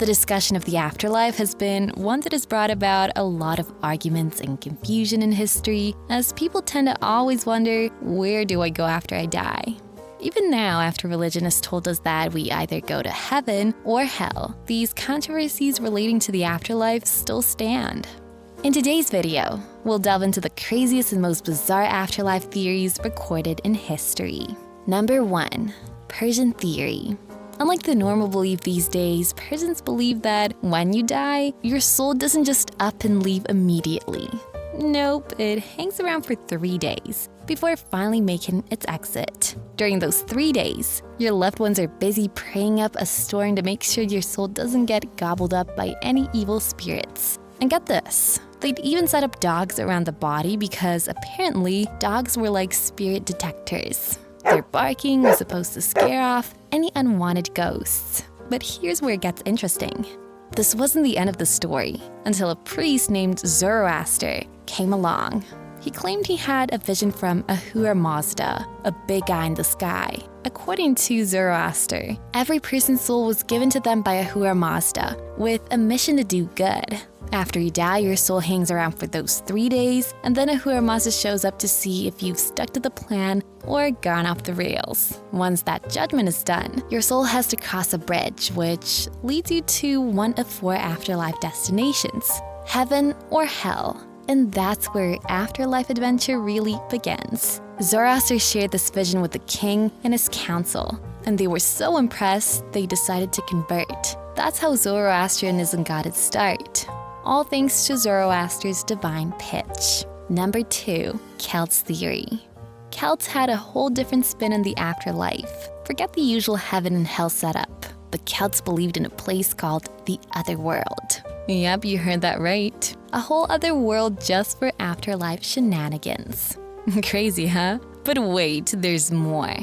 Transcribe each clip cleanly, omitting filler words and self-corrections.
The discussion of the afterlife has been one that has brought about a lot of arguments and confusion in history, as people tend to always wonder, where do I go after I die? Even now, after religion has told us that we either go to heaven or hell, these controversies relating to the afterlife still stand. In today's video, we'll delve into the craziest and most bizarre afterlife theories recorded in history. Number 1. Persian theory. Unlike the normal belief these days, Persians believe that when you die, your soul doesn't just up and leave immediately. Nope, it hangs around for 3 days before finally making its exit. During those 3 days, your loved ones are busy praying up a storm to make sure your soul doesn't get gobbled up by any evil spirits. And get this, they'd even set up dogs around the body because apparently dogs were like spirit detectors. Their barking was supposed to scare off any unwanted ghosts. But here's where it gets interesting. This wasn't the end of the story until a priest named Zoroaster came along. He claimed he had a vision from Ahura Mazda, a big guy in the sky. According to Zoroaster, every person's soul was given to them by Ahura Mazda with a mission to do good. After you die, your soul hangs around for those 3 days, and then Ahura Mazda shows up to see if you've stuck to the plan or gone off the rails. Once that judgment is done, your soul has to cross a bridge, which leads you to one of 4 afterlife destinations, heaven or hell. And that's where afterlife adventure really begins. Zoroaster shared this vision with the king and his council, and they were so impressed they decided to convert. That's how Zoroastrianism got its start. All thanks to Zoroaster's divine pitch. Number 2. Celts theory. Celts had a whole different spin on the afterlife. Forget the usual heaven and hell setup. The Celts believed in a place called the Otherworld. Yep, you heard that right. A whole other world just for afterlife shenanigans. Crazy, huh? But wait, there's more.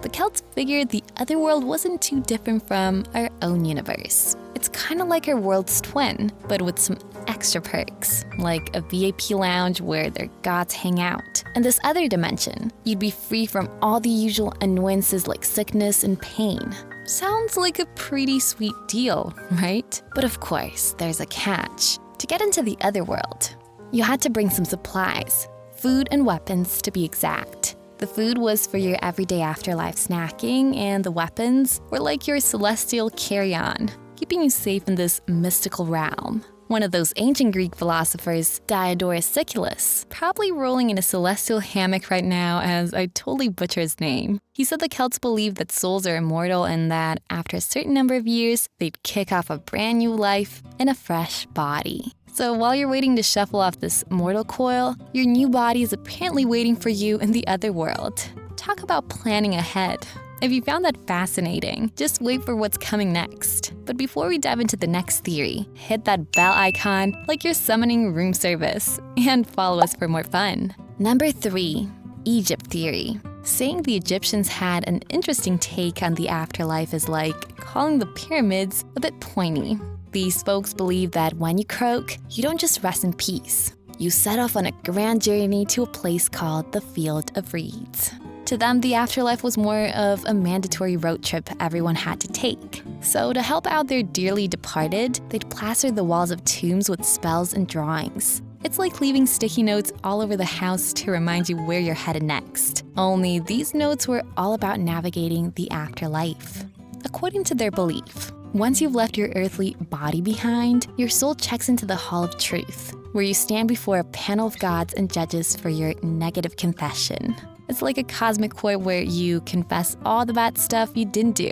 The Celts figured the Otherworld wasn't too different from our own universe. It's kind of like our world's twin, but with some extra perks, like a VIP lounge where their gods hang out. In this other dimension, you'd be free from all the usual annoyances like sickness and pain. Sounds like a pretty sweet deal, right? But of course, there's a catch. To get into the Otherworld, you had to bring some supplies, food and weapons to be exact. The food was for your everyday afterlife snacking, and the weapons were like your celestial carry-on, keeping you safe in this mystical realm. One of those ancient Greek philosophers, Diodorus Siculus, probably rolling in a celestial hammock right now as I totally butcher his name. He said the Celts believed that souls are immortal and that after a certain number of years, they'd kick off a brand new life in a fresh body. So while you're waiting to shuffle off this mortal coil, your new body is apparently waiting for you in the other world. Talk about planning ahead. If you found that fascinating, just wait for what's coming next. But before we dive into the next theory, hit that bell icon like you're summoning room service and follow us for more fun. Number 3. Egypt theory. Saying the Egyptians had an interesting take on the afterlife is like calling the pyramids a bit pointy. These folks believe that when you croak, you don't just rest in peace. You set off on a grand journey to a place called the Field of Reeds. To them, the afterlife was more of a mandatory road trip everyone had to take. So to help out their dearly departed, they'd plaster the walls of tombs with spells and drawings. It's like leaving sticky notes all over the house to remind you where you're headed next. Only these notes were all about navigating the afterlife. According to their belief, once you've left your earthly body behind, your soul checks into the Hall of Truth, where you stand before a panel of gods and judges for your negative confession. It's like a cosmic court where you confess all the bad stuff you didn't do.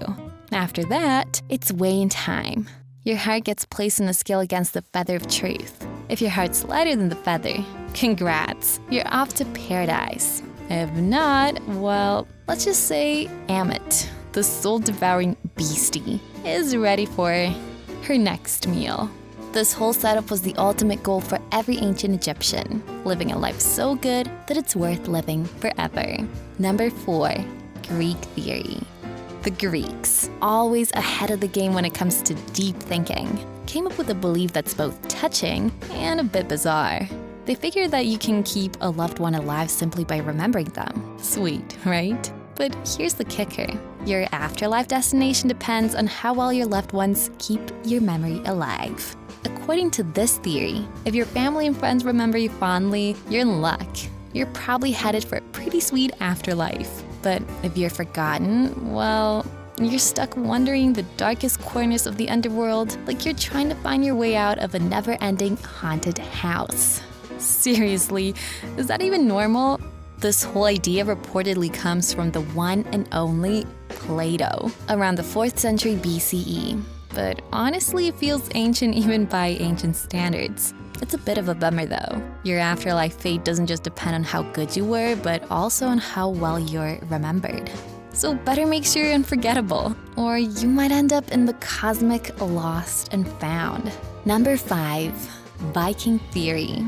After that, it's weighing time. Your heart gets placed on a scale against the feather of truth. If your heart's lighter than the feather, congrats, you're off to paradise. If not, well, let's just say Amit, the soul-devouring beastie, is ready for her next meal. This whole setup was the ultimate goal for every ancient Egyptian, living a life so good that it's worth living forever. Number 4. Greek theory. The Greeks, always ahead of the game when it comes to deep thinking, came up with a belief that's both touching and a bit bizarre. They figured that you can keep a loved one alive simply by remembering them. Sweet, right? But here's the kicker. Your afterlife destination depends on how well your loved ones keep your memory alive. According to this theory, if your family and friends remember you fondly, you're in luck. You're probably headed for a pretty sweet afterlife. But if you're forgotten, well, you're stuck wandering the darkest corners of the underworld like you're trying to find your way out of a never-ending haunted house. Seriously, is that even normal? This whole idea reportedly comes from the one and only Plato around the 4th century BCE. But honestly, it feels ancient even by ancient standards. It's a bit of a bummer though. Your afterlife fate doesn't just depend on how good you were, but also on how well you're remembered. So better make sure you're unforgettable, or you might end up in the cosmic lost and found. Number 5, Viking theory.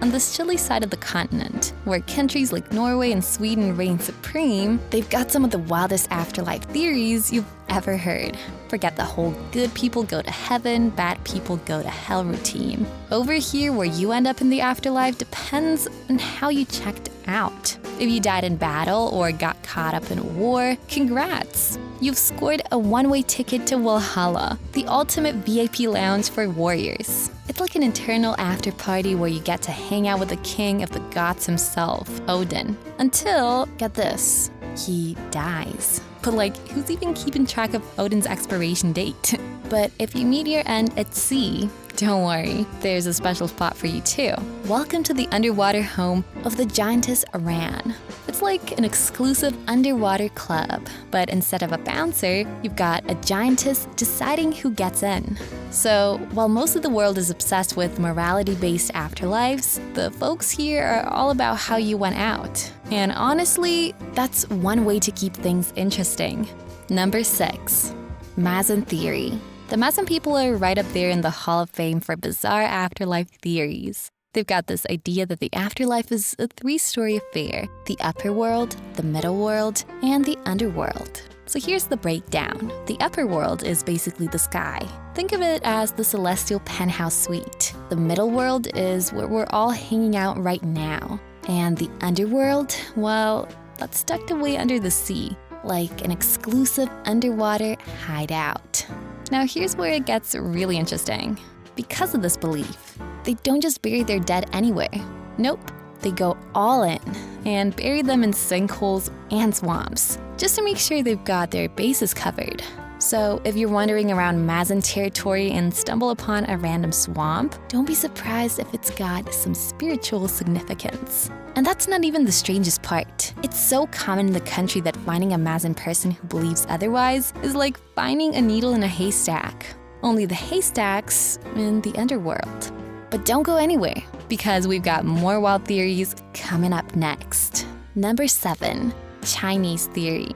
On this chilly side of the continent, where countries like Norway and Sweden reign supreme, they've got some of the wildest afterlife theories you've ever heard. Forget the whole good people go to heaven, bad people go to hell routine. Over here, where you end up in the afterlife depends on how you checked out. If you died in battle or got caught up in a war, congrats! You've scored a one-way ticket to Valhalla, the ultimate VIP lounge for warriors. It's like an eternal after-party where you get to hang out with the king of the gods himself, Odin. Until, get this, he dies. But who's even keeping track of Odin's expiration date? But if you meet your end at sea, don't worry, there's a special spot for you too. Welcome to the underwater home of the giantess Ran. It's like an exclusive underwater club, but instead of a bouncer, you've got a giantess deciding who gets in. So, while most of the world is obsessed with morality-based afterlives, the folks here are all about how you went out. And honestly, that's one way to keep things interesting. Number 6, Mason theory. The Mason people are right up there in the Hall of Fame for bizarre afterlife theories. They've got this idea that the afterlife is a 3-story affair: the upper world, the middle world, and the underworld. So here's the breakdown. The upper world is basically the sky. Think of it as the celestial penthouse suite. The middle world is where we're all hanging out right now. And the underworld, well, that's tucked away under the sea, like an exclusive underwater hideout. Now here's where it gets really interesting. Because of this belief, they don't just bury their dead anywhere. Nope, they go all in and bury them in sinkholes and swamps, just to make sure they've got their bases covered. So if you're wandering around Mason territory and stumble upon a random swamp, don't be surprised if it's got some spiritual significance. And that's not even the strangest part. It's so common in the country that finding a Mason person who believes otherwise is like finding a needle in a haystack. Only the haystack's in the underworld. But don't go anywhere, because we've got more wild theories coming up next. Number 7, Chinese theory.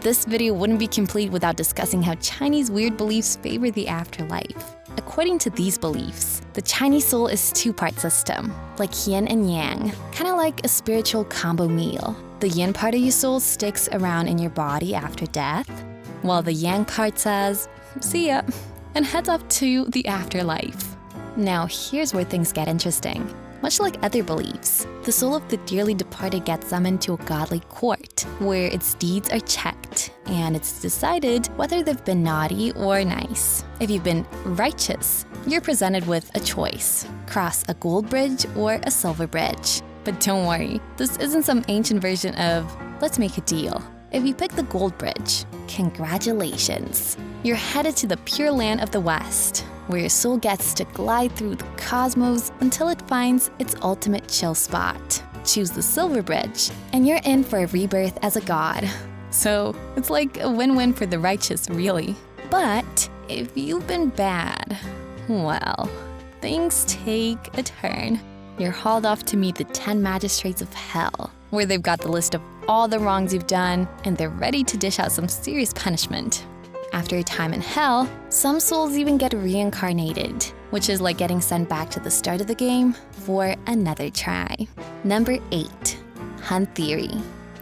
This video wouldn't be complete without discussing how Chinese weird beliefs favor the afterlife. According to these beliefs, the Chinese soul is 2-part system, like yin and yang, kind of like a spiritual combo meal. The yin part of your soul sticks around in your body after death, while the yang part says, see ya, and heads off to the afterlife. Now here's where things get interesting. Much like other beliefs, the soul of the dearly departed gets summoned to a godly court, where its deeds are checked, and it's decided whether they've been naughty or nice. If you've been righteous, you're presented with a choice: cross a gold bridge or a silver bridge. But don't worry, this isn't some ancient version of, let's make a deal. If you pick the gold bridge, congratulations. You're headed to the pure land of the West, where your soul gets to glide through the cosmos until it finds its ultimate chill spot. Choose the silver bridge, and you're in for a rebirth as a god. So it's like a win-win for the righteous, really. But if you've been bad, well, things take a turn. You're hauled off to meet the 10 magistrates of hell, where they've got the list of all the wrongs you've done, and they're ready to dish out some serious punishment. After a time in hell, some souls even get reincarnated, which is like getting sent back to the start of the game for another try. Number 8, Hun theory.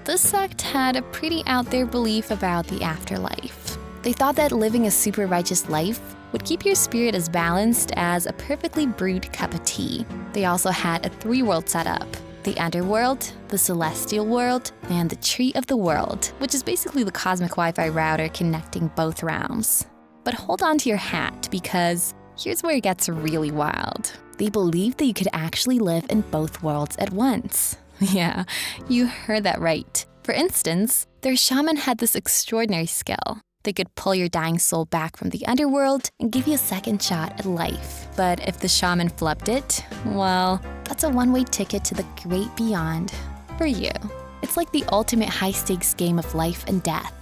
This sect had a pretty out there belief about the afterlife. They thought that living a super righteous life would keep your spirit as balanced as a perfectly brewed cup of tea. They also had a 3-world setup, the underworld, the celestial world, and the tree of the world, which is basically the cosmic Wi-Fi router connecting both realms. But hold on to your hat, because here's where it gets really wild. They believed that you could actually live in both worlds at once. Yeah, you heard that right. For instance, their shaman had this extraordinary skill. They could pull your dying soul back from the underworld and give you a second shot at life. But if the shaman flubbed it, well, that's a one-way ticket to the great beyond for you. It's like the ultimate high-stakes game of life and death.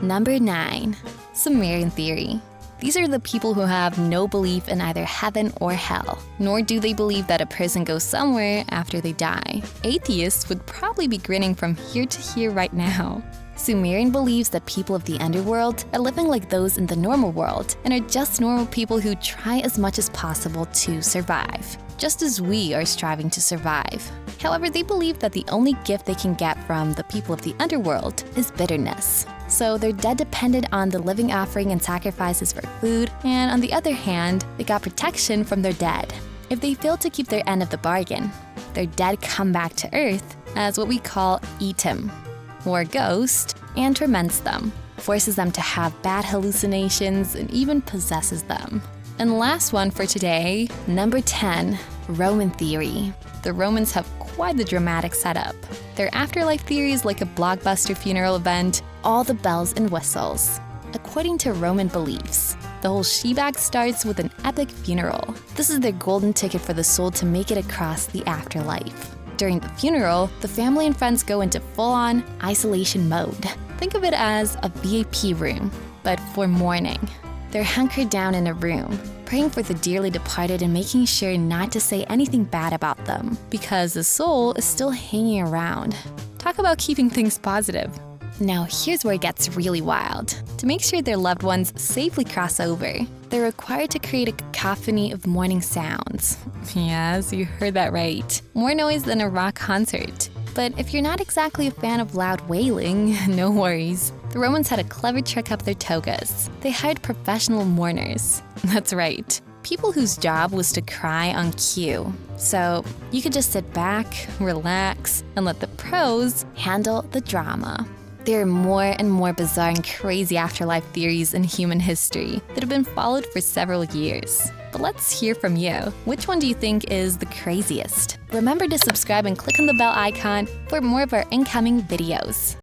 Number 9, Sumerian theory. These are the people who have no belief in either heaven or hell, nor do they believe that a person goes somewhere after they die. Atheists would probably be grinning from here to here right now. Sumerian believes that people of the underworld are living like those in the normal world and are just normal people who try as much as possible to survive, just as we are striving to survive. However, they believe that the only gift they can get from the people of the underworld is bitterness. So their dead depended on the living offering and sacrifices for food, and on the other hand, they got protection from their dead. If they failed to keep their end of the bargain, their dead come back to Earth as what we call Etim, or ghost, and torments them, forces them to have bad hallucinations, and even possesses them. And last one for today, number 10, Roman theory. The Romans have quite the dramatic setup. Their afterlife theory is like a blockbuster funeral event, all the bells and whistles. According to Roman beliefs, the whole shebang starts with an epic funeral. This is their golden ticket for the soul to make it across the afterlife. During the funeral, the family and friends go into full-on isolation mode. Think of it as a VIP room, but for mourning. They're hunkered down in a room, praying for the dearly departed and making sure not to say anything bad about them, because the soul is still hanging around. Talk about keeping things positive. Now here's where it gets really wild. To make sure their loved ones safely cross over, they're required to create a cacophony of mourning sounds. Yes, you heard that right. More noise than a rock concert. But if you're not exactly a fan of loud wailing, no worries. The Romans had a clever trick up their togas. They hired professional mourners. That's right, people whose job was to cry on cue. So you could just sit back, relax, and let the pros handle the drama. There are more and more bizarre and crazy afterlife theories in human history that have been followed for several years. But let's hear from you. Which one do you think is the craziest? Remember to subscribe and click on the bell icon for more of our incoming videos.